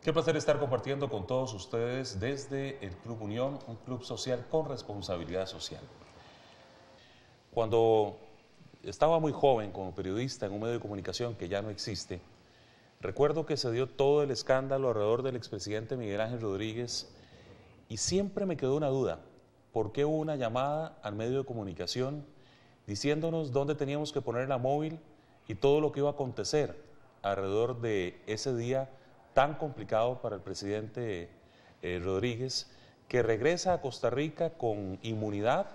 Qué placer estar compartiendo con todos ustedes desde el Club Unión, un club social con responsabilidad social. Cuando estaba muy joven como periodista en un medio de comunicación que ya no existe, recuerdo que se dio todo el escándalo alrededor del expresidente Miguel Ángel Rodríguez y siempre me quedó una duda. ¿Por qué hubo una llamada al medio de comunicación diciéndonos dónde teníamos que poner la móvil y todo lo que iba a acontecer alrededor de ese día tan complicado para el presidente Rodríguez, que regresa a Costa Rica con inmunidad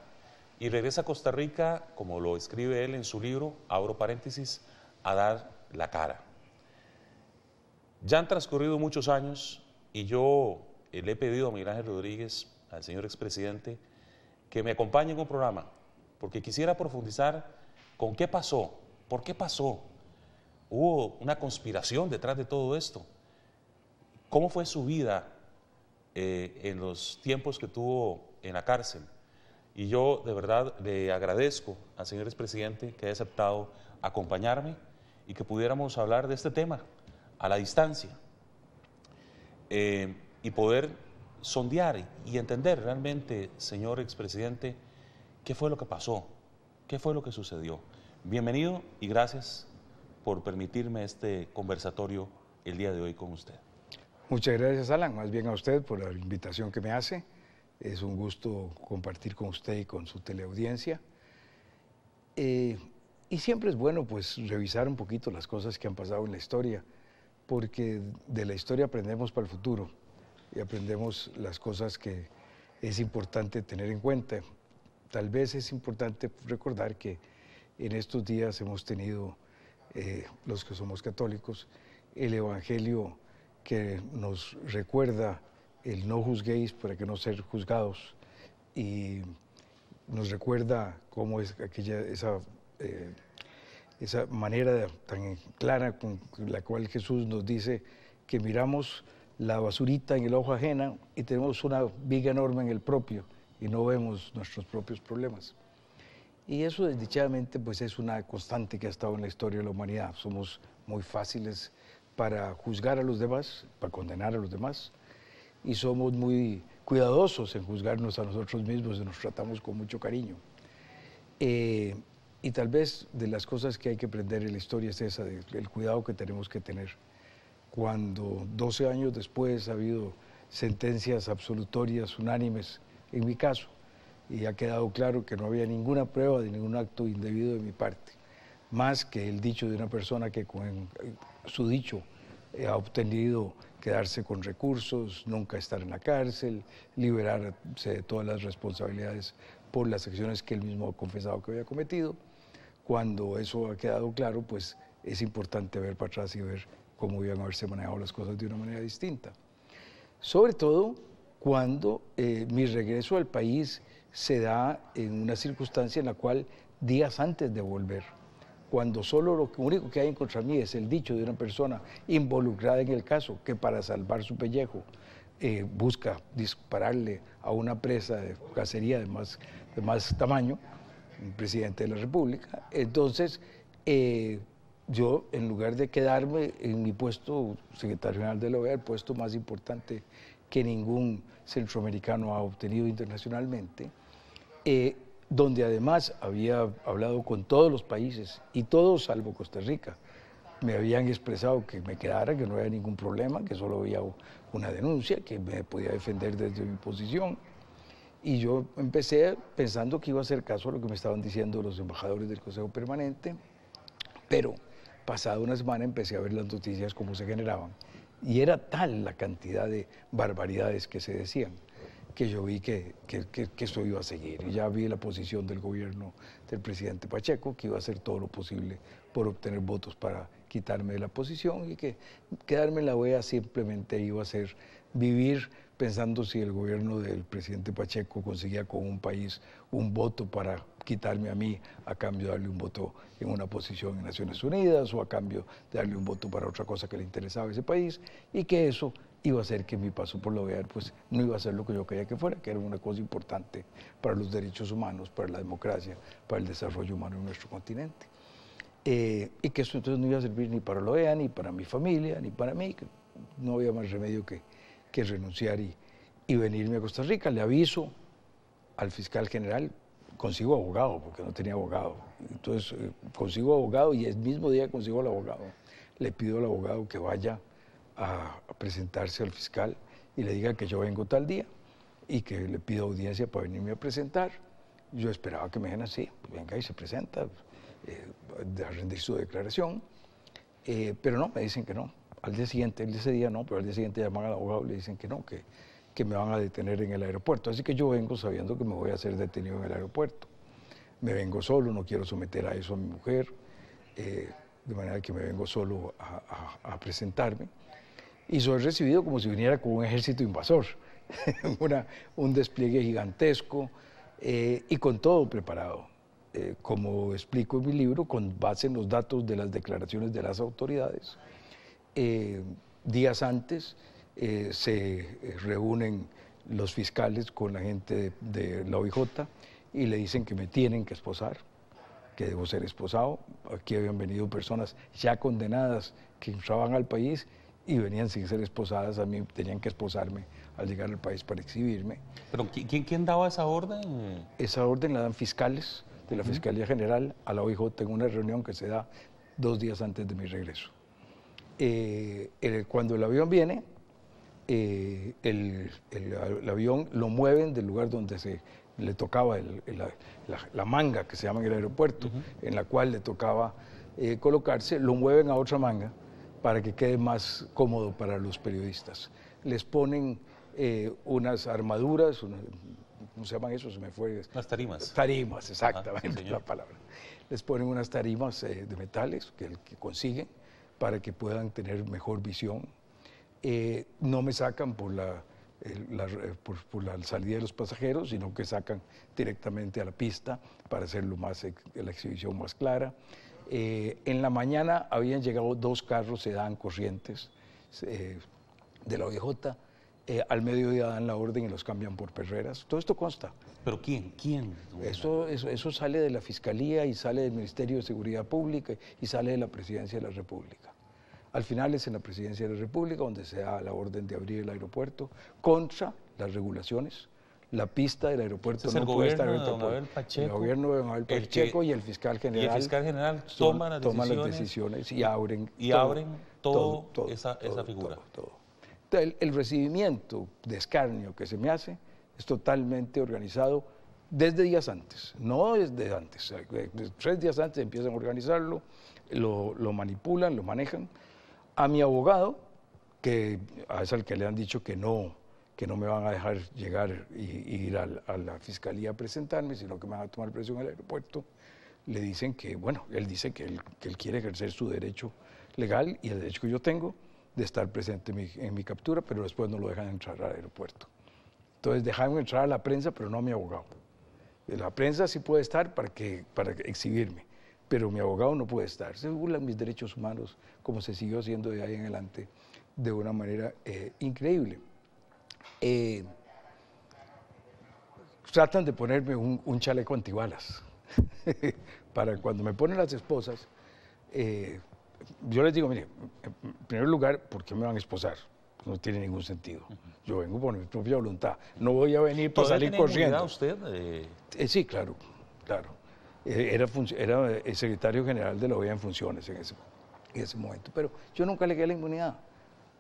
y regresa a Costa Rica, como lo escribe él en su libro, abro paréntesis, a dar la cara? Ya han transcurrido muchos años y yo le he pedido a Miguel Ángel Rodríguez, al señor expresidente, que me acompañe en un programa, porque quisiera profundizar con qué pasó, por qué pasó. Hubo una conspiración detrás de todo esto. ¿Cómo fue su vida en los tiempos que tuvo en la cárcel? Y yo de verdad le agradezco al señor expresidente que haya aceptado acompañarme y que pudiéramos hablar de este tema a la distancia y poder sondear y entender realmente, señor expresidente, qué fue lo que pasó, qué fue lo que sucedió. Bienvenido y gracias por permitirme este conversatorio el día de hoy con usted. Muchas gracias, Alan, más bien a usted por la invitación que me hace. Es un gusto compartir con usted y con su teleaudiencia. Y siempre es bueno pues revisar un poquito las cosas que han pasado en la historia, porque de la historia aprendemos para el futuro y aprendemos las cosas que es importante tener en cuenta. Tal vez es importante recordar que en estos días hemos tenido, los que somos católicos, el Evangelio que nos recuerda el no juzguéis para que no ser juzgados, y nos recuerda cómo es esa manera tan clara con la cual Jesús nos dice que miramos la basurita en el ojo ajeno y tenemos una viga enorme en el propio y no vemos nuestros propios problemas. Y eso desdichadamente pues es una constante que ha estado en la historia de la humanidad. Somos muy fáciles para juzgar a los demás, para condenar a los demás, y somos muy cuidadosos en juzgarnos a nosotros mismos y nos tratamos con mucho cariño. Y tal vez de las cosas que hay que aprender en la historia es esa, el cuidado que tenemos que tener. Cuando 12 años después ha habido sentencias absolutorias unánimes en mi caso, y ha quedado claro que no había ninguna prueba de ningún acto indebido de mi parte, más que el dicho de una persona que con su dicho ha obtenido quedarse con recursos, nunca estar en la cárcel, liberarse de todas las responsabilidades por las acciones que él mismo ha confesado que había cometido. Cuando eso ha quedado claro, pues es importante ver para atrás y ver cómo iban a haberse manejado las cosas de una manera distinta. Sobre todo cuando mi regreso al país se da en una circunstancia en la cual días antes de volver, cuando solo lo único que hay en contra mí es el dicho de una persona involucrada en el caso que para salvar su pellejo busca dispararle a una presa de cacería de más tamaño, un presidente de la República. Entonces, yo, en lugar de quedarme en mi puesto, secretario general de la OEA, el puesto más importante que ningún centroamericano ha obtenido internacionalmente, donde además había hablado con todos los países y todos salvo Costa Rica me habían expresado que me quedara, que no había ningún problema, que solo había una denuncia, que me podía defender desde mi posición. Y yo empecé pensando que iba a hacer caso a lo que me estaban diciendo los embajadores del Consejo Permanente, pero pasada una semana empecé a ver las noticias cómo se generaban y era tal la cantidad de barbaridades que se decían que yo vi que esto iba a seguir. Y ya vi la posición del gobierno del presidente Pacheco, que iba a hacer todo lo posible por obtener votos para quitarme de la posición, y que quedarme en la OEA simplemente iba a ser vivir pensando si el gobierno del presidente Pacheco conseguía con un país un voto para quitarme a mí a cambio de darle un voto en una posición en Naciones Unidas o a cambio de darle un voto para otra cosa que le interesaba a ese país, y que eso iba a hacer que mi paso por la OEA pues no iba a ser lo que yo quería que fuera, que era una cosa importante para los derechos humanos, para la democracia, para el desarrollo humano en nuestro continente. Y que eso entonces no iba a servir ni para la OEA, ni para mi familia, ni para mí. no había más remedio que renunciar y venirme a Costa Rica. Le aviso al fiscal general, consigo abogado, porque no tenía abogado. Entonces consigo abogado y el mismo día consigo al abogado. Le pido al abogado que vaya a presentarse al fiscal y le diga que yo vengo tal día y que le pido audiencia para venirme a presentar. Yo esperaba que me dijeran, sí, pues venga y se presenta, a rendir su declaración, pero no, me dicen que no. Al día siguiente, ese día no, pero al día siguiente llaman al abogado y le dicen que no, que me van a detener en el aeropuerto. Así que yo vengo sabiendo que me voy a ser detenido en el aeropuerto. Me vengo solo, no quiero someter a eso a mi mujer, de manera que me vengo solo a presentarme. Y soy recibido como si viniera con un ejército invasor, un despliegue gigantesco y con todo preparado. Como explico en mi libro, con base en los datos de las declaraciones de las autoridades, días antes se reúnen los fiscales con la gente de la OIJ y le dicen que me tienen que esposar, que debo ser esposado. Aquí habían venido personas ya condenadas que entraban al país y venían sin ser esposadas. A mí tenían que esposarme al llegar al país para exhibirme. ¿Pero quién daba esa orden? Esa orden la dan fiscales de la Fiscalía General a la OIJ en una reunión que se da 2 días antes de mi regreso. Cuando el avión viene, el avión lo mueven del lugar donde le tocaba la manga, que se llama en el aeropuerto, en la cual le tocaba colocarse, lo mueven a otra manga para que quede más cómodo para los periodistas. Les ponen unas armaduras, ¿cómo se llaman eso? Se me fue. Las tarimas. Tarimas, exactamente, la palabra. Les ponen unas tarimas de metales que consiguen para que puedan tener mejor visión. No me sacan por la salida de los pasajeros, sino que sacan directamente a la pista para hacer la exhibición más clara. En la mañana habían llegado 2 carros sedán corrientes de la OIJ. Al mediodía dan la orden y los cambian por perreras. Todo esto consta. ¿Pero quién? Eso sale de la Fiscalía y sale del Ministerio de Seguridad Pública y sale de la Presidencia de la República. Al final es en la Presidencia de la República donde se da la orden de abrir el aeropuerto contra las regulaciones. La pista del aeropuerto no puede estar abierta por el gobierno de don Abel Pacheco y el fiscal general. Y el fiscal general toman las decisiones y abren toda esa figura. Todo. El recibimiento de escarnio que se me hace es totalmente organizado desde días antes, no desde antes. 3 días antes empiezan a organizarlo, lo manipulan, lo manejan. A mi abogado, que es al que le han dicho que no me van a dejar llegar y ir a la fiscalía a presentarme, sino que me van a tomar presión en el aeropuerto, le dicen que, bueno, él dice que él quiere ejercer su derecho legal y el derecho que yo tengo de estar presente en mi captura, pero después no lo dejan entrar al aeropuerto. Entonces dejaron entrar a la prensa, pero no a mi abogado. La prensa sí puede estar para exhibirme, pero mi abogado no puede estar. Se burlan mis derechos humanos, como se siguió haciendo de ahí en adelante, de una manera increíble. Tratan de ponerme un chaleco antibalas. Para cuando me ponen las esposas, yo les digo, mire, en primer lugar, ¿por qué me van a esposar? No tiene ningún sentido. Yo vengo por mi propia voluntad. No voy a venir para salir corriendo. ¿Usted? Sí, claro. Era el secretario general de la OEA en funciones en ese momento. Pero yo nunca alegué la inmunidad.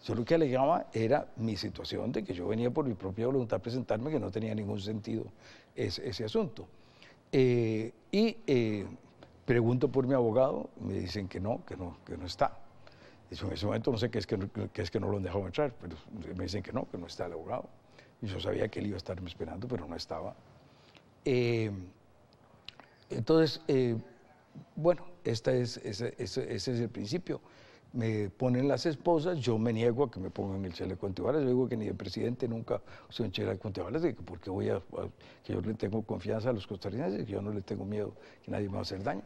Yo lo que alegaba era mi situación de que yo venía por mi propia voluntad a presentarme, que no tenía ningún sentido ese asunto. Pregunto por mi abogado, me dicen que no está. Yo en ese momento no sé qué es que no lo han dejado entrar, pero me dicen que no está el abogado. Y yo sabía que él iba a estarme esperando, pero no estaba. Entonces, bueno, ese es el principio. Me ponen las esposas, yo me niego a que me pongan el chaleco antibalas. Yo digo que ni el presidente nunca usó un chaleco antibalas, porque que yo le tengo confianza a los costarricenses, que yo no le tengo miedo que nadie me va a hacer daño.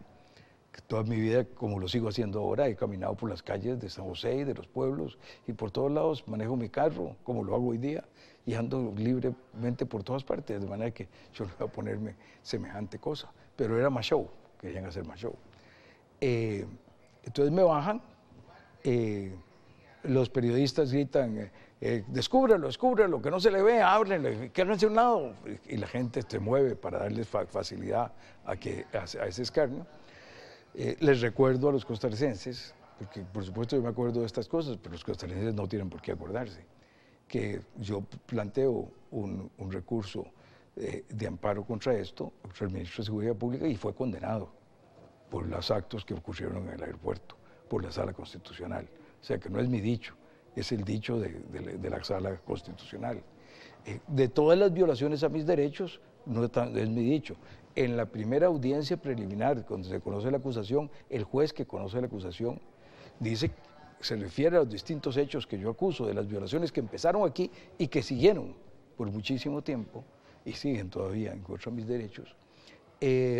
Que toda mi vida, como lo sigo haciendo ahora, he caminado por las calles de San José y de los pueblos y por todos lados, manejo mi carro, como lo hago hoy día, y ando libremente por todas partes, de manera que yo no voy a ponerme semejante cosa. Pero era más show, querían hacer más show. Entonces me bajan. los periodistas gritan, descúbralo, descúbralo, que no se le ve, háblenle, quédense a un lado, y la gente se mueve para darles facilidad a ese escarnio. Les recuerdo a los costarricenses, porque por supuesto yo me acuerdo de estas cosas, pero los costarricenses no tienen por qué acordarse, que yo planteo un recurso de amparo contra esto, contra el ministro de Seguridad Pública, y fue condenado por los actos que ocurrieron en el aeropuerto, por la Sala Constitucional. O sea que no es mi dicho, es el dicho de la Sala Constitucional. De todas las violaciones a mis derechos, no es mi dicho. En la primera audiencia preliminar, cuando se conoce la acusación, el juez que conoce la acusación dice, se refiere a los distintos hechos que yo acuso, de las violaciones que empezaron aquí y que siguieron por muchísimo tiempo, y siguen todavía en contra de mis derechos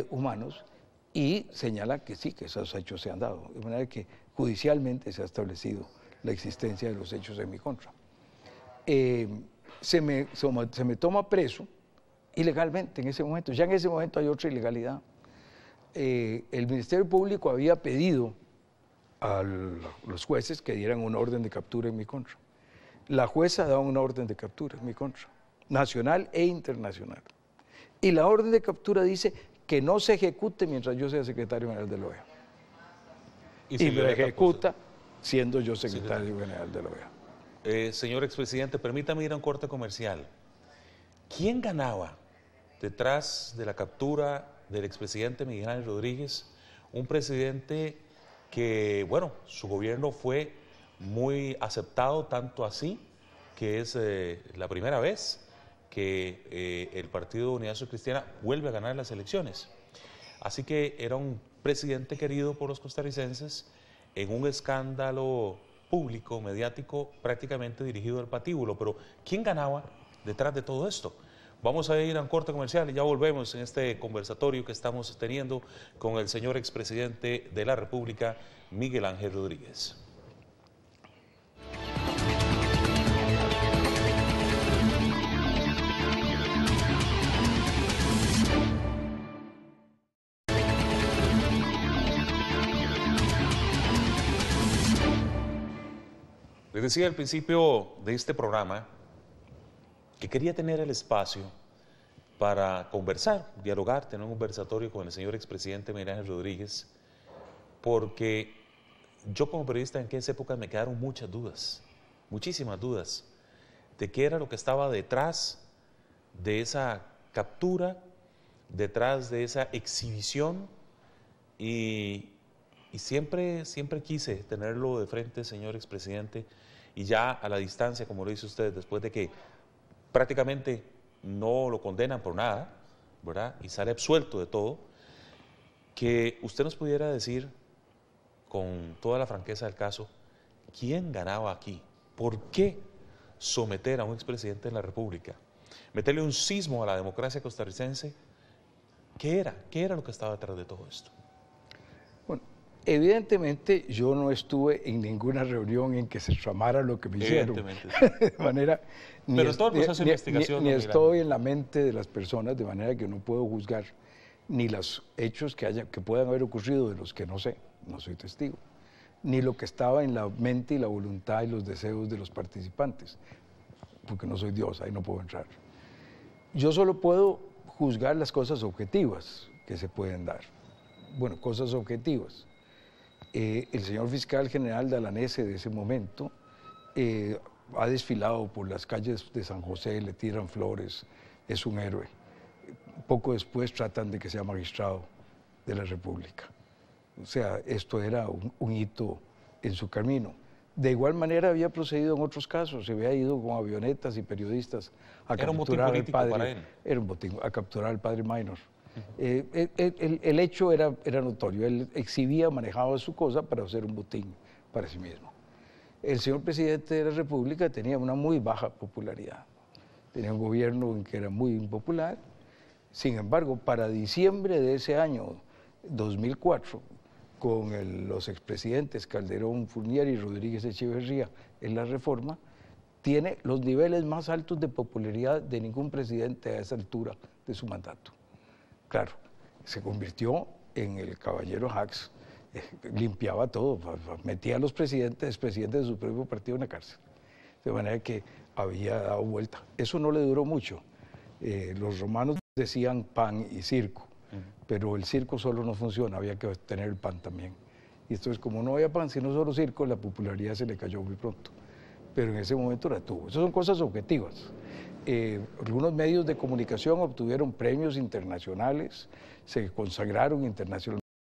humanos, y señala que sí, que esos hechos se han dado, de manera que judicialmente se ha establecido la existencia de los hechos en mi contra. Se me toma preso ilegalmente en ese momento, ya en ese momento hay otra ilegalidad. El Ministerio Público había pedido a los jueces que dieran una orden de captura en mi contra. La jueza da una orden de captura en mi contra, nacional e internacional. Y la orden de captura dice que no se ejecute mientras yo sea secretario general de la OEA. Y me ejecuta siendo yo secretario general de la OEA. Señor expresidente, permítame ir a un corte comercial. ¿Quién ganaba detrás de la captura del expresidente Miguel Ángel Rodríguez? Un presidente que, bueno, su gobierno fue muy aceptado, tanto así que es la primera vez que el Partido Unidad Social Cristiana vuelve a ganar las elecciones. Así que era un presidente querido por los costarricenses en un escándalo público, mediático, prácticamente dirigido al patíbulo. Pero ¿quién ganaba detrás de todo esto? Vamos a ir a un corte comercial y ya volvemos en este conversatorio que estamos teniendo con el señor expresidente de la República, Miguel Ángel Rodríguez. Les decía al principio de este programa que quería tener el espacio para conversar, dialogar, tener un conversatorio con el señor expresidente Miguel Ángel Rodríguez, porque yo como periodista en aquellas épocas me quedaron muchas dudas, muchísimas dudas, de qué era lo que estaba detrás de esa captura, detrás de esa exhibición, y siempre quise tenerlo de frente, señor expresidente, y ya a la distancia, como lo dice usted, después de que prácticamente no lo condenan por nada, ¿verdad? Y sale absuelto de todo, que usted nos pudiera decir, con toda la franqueza del caso, ¿quién ganaba aquí? ¿Por qué someter a un expresidente de la República? Meterle un sismo a la democracia costarricense. ¿Qué era? ¿Qué era lo que estaba detrás de todo esto? Bueno, evidentemente yo no estuve en ninguna reunión en que se tramara lo que me hicieron. De manera, pero todo el proceso de investigación. Ni estoy en la mente de las personas, de manera que no puedo juzgar ni los hechos que puedan haber ocurrido, de los que no sé, no soy testigo, ni lo que estaba en la mente y la voluntad y los deseos de los participantes, porque no soy Dios, ahí no puedo entrar. Yo solo puedo juzgar las cosas objetivas que se pueden dar. Bueno, cosas objetivas. El señor fiscal general Dalanese de ese momento ha desfilado por las calles de San José, le tiran flores, es un héroe. Poco después tratan de que sea magistrado de la República. O sea, esto era un hito en su camino. De igual manera había procedido en otros casos, se había ido con avionetas y periodistas a capturar al padre. Para él. Era un botín, a capturar al padre Minor. El hecho era notorio, él exhibía, manejaba su cosa para hacer un botín para sí mismo. El señor presidente de la República tenía una muy baja popularidad, tenía un gobierno en que era muy impopular. Sin embargo, para diciembre de ese año 2004, con los expresidentes Calderón, Fournier y Rodríguez Echeverría en la Reforma, tiene los niveles más altos de popularidad de ningún presidente a esa altura de su mandato. Claro, se convirtió en el caballero Hax, limpiaba todo, metía a los presidentes de su propio partido en la cárcel. De manera que había dado vuelta. Eso no le duró mucho. Los romanos decían pan y circo, pero el circo solo no funciona, había que tener el pan también. Y entonces, como no había pan, sino solo circo, la popularidad se le cayó muy pronto. Pero en ese momento la tuvo. Esas son cosas objetivas. Algunos medios de comunicación obtuvieron premios internacionales, se consagraron internacionalmente.